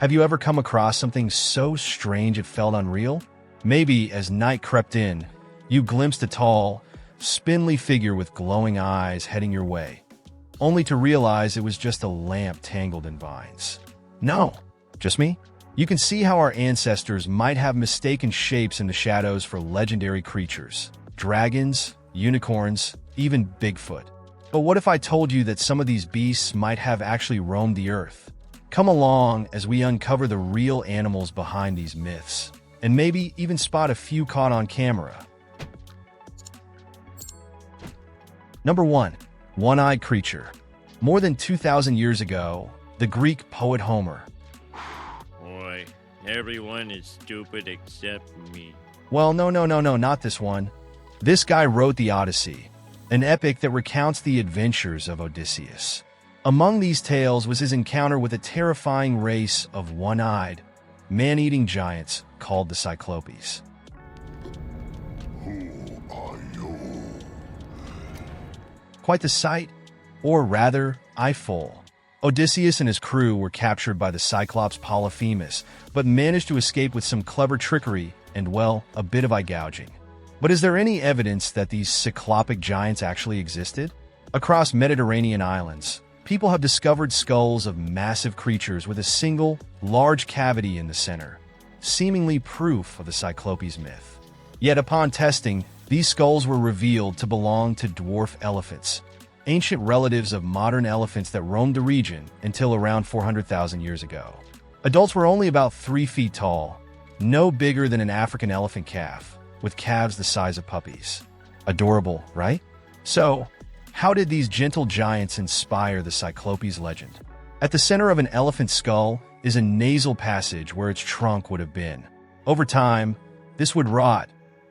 Have you ever come across something so strange it felt unreal? Maybe as night crept in, you glimpsed a tall, spindly figure with glowing eyes heading your way, only to realize it was just a lamp tangled in vines. No, just me? You can see how our ancestors might have mistaken shapes in the shadows for legendary creatures. Dragons, unicorns, even Bigfoot. But what if I told you that some of these beasts might have actually roamed the earth? Come along as we uncover the real animals behind these myths, and maybe even spot a few caught on camera. Number 1. One-eyed creature. More than 2,000 years ago, the Greek poet Homer. Boy, everyone is stupid except me. Well, no, not this one. This guy wrote the Odyssey, an epic that recounts the adventures of Odysseus. Among these tales was his encounter with a terrifying race of one-eyed, man-eating giants called the Cyclopes. Who are you? Quite the sight, or rather, eyeful. Odysseus and his crew were captured by the Cyclops Polyphemus, but managed to escape with some clever trickery and, well, a bit of eye gouging. But is there any evidence that these cyclopic giants actually existed? Across Mediterranean islands, people have discovered skulls of massive creatures with a single, large cavity in the center, seemingly proof of the Cyclopes myth. Yet upon testing, these skulls were revealed to belong to dwarf elephants, ancient relatives of modern elephants that roamed the region until around 400,000 years ago. Adults were only about 3 feet tall, no bigger than an African elephant calf, with calves the size of puppies. Adorable, right? So, how did these gentle giants inspire the Cyclopes legend? At the center of an elephant's skull is a nasal passage where its trunk would have been. Over time, this would rot,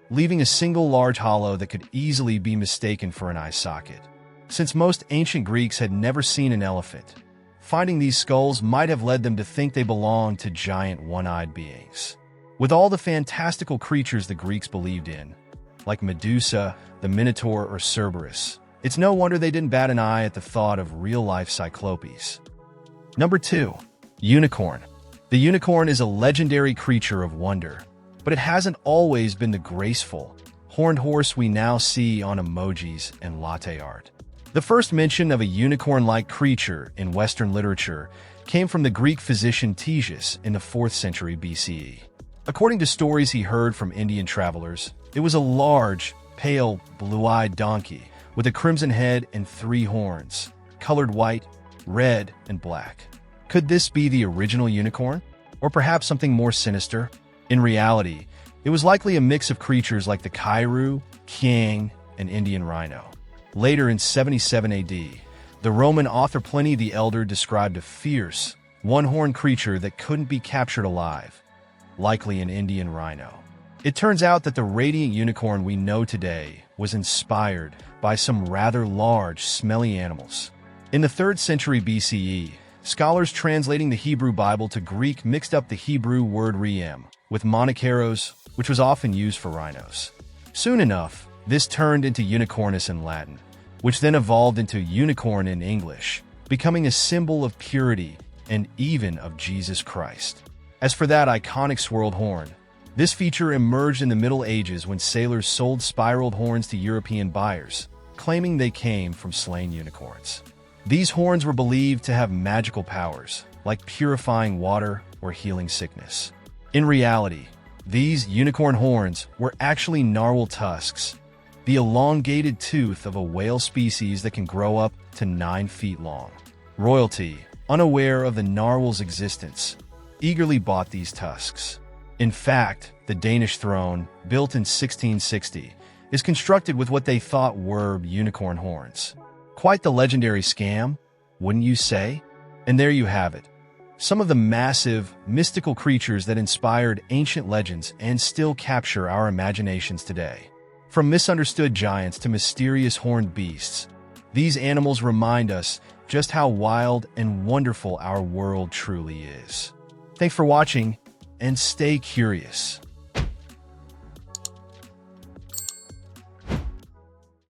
leaving a single large hollow that could easily be mistaken for an eye socket. Since most ancient Greeks had never seen an elephant, finding these skulls might have led them to think they belonged to giant one-eyed beings. With all the fantastical creatures the Greeks believed in, like Medusa, the Minotaur, or Cerberus, it's no wonder they didn't bat an eye at the thought of real-life Cyclopes. Number 2. Unicorn. The unicorn is a legendary creature of wonder, but it hasn't always been the graceful, horned horse we now see on emojis and latte art. The first mention of a unicorn-like creature in Western literature came from the Greek physician Ctesias in the 4th century BCE. According to stories he heard from Indian travelers, it was a large, pale, blue-eyed donkey with a crimson head and 3 horns, colored white, red, and black. Could this be the original unicorn? Or perhaps something more sinister? In reality, it was likely a mix of creatures like the Kairu, Kiang, and Indian rhino. Later in 77 AD, the Roman author Pliny the Elder described a fierce, one-horned creature that couldn't be captured alive, likely an Indian rhino. It turns out that the radiant unicorn we know today was inspired by some rather large, smelly animals. In the 3rd century BCE, scholars translating the Hebrew Bible to Greek mixed up the Hebrew word reem with monoceros, which was often used for rhinos. Soon enough, this turned into unicornus in Latin, which then evolved into unicorn in English, becoming a symbol of purity and even of Jesus Christ. As for that iconic swirled horn, this feature emerged in the Middle Ages when sailors sold spiraled horns to European buyers, claiming they came from slain unicorns. These horns were believed to have magical powers, like purifying water or healing sickness. In reality, these unicorn horns were actually narwhal tusks, the elongated tooth of a whale species that can grow up to 9 feet long. Royalty, unaware of the narwhal's existence, eagerly bought these tusks. In fact, the Danish throne, built in 1660, is constructed with what they thought were unicorn horns. Quite the legendary scam, wouldn't you say? And there you have it. Some of the massive, mystical creatures that inspired ancient legends and still capture our imaginations today. From misunderstood giants to mysterious horned beasts, these animals remind us just how wild and wonderful our world truly is. Thanks for watching, and stay curious.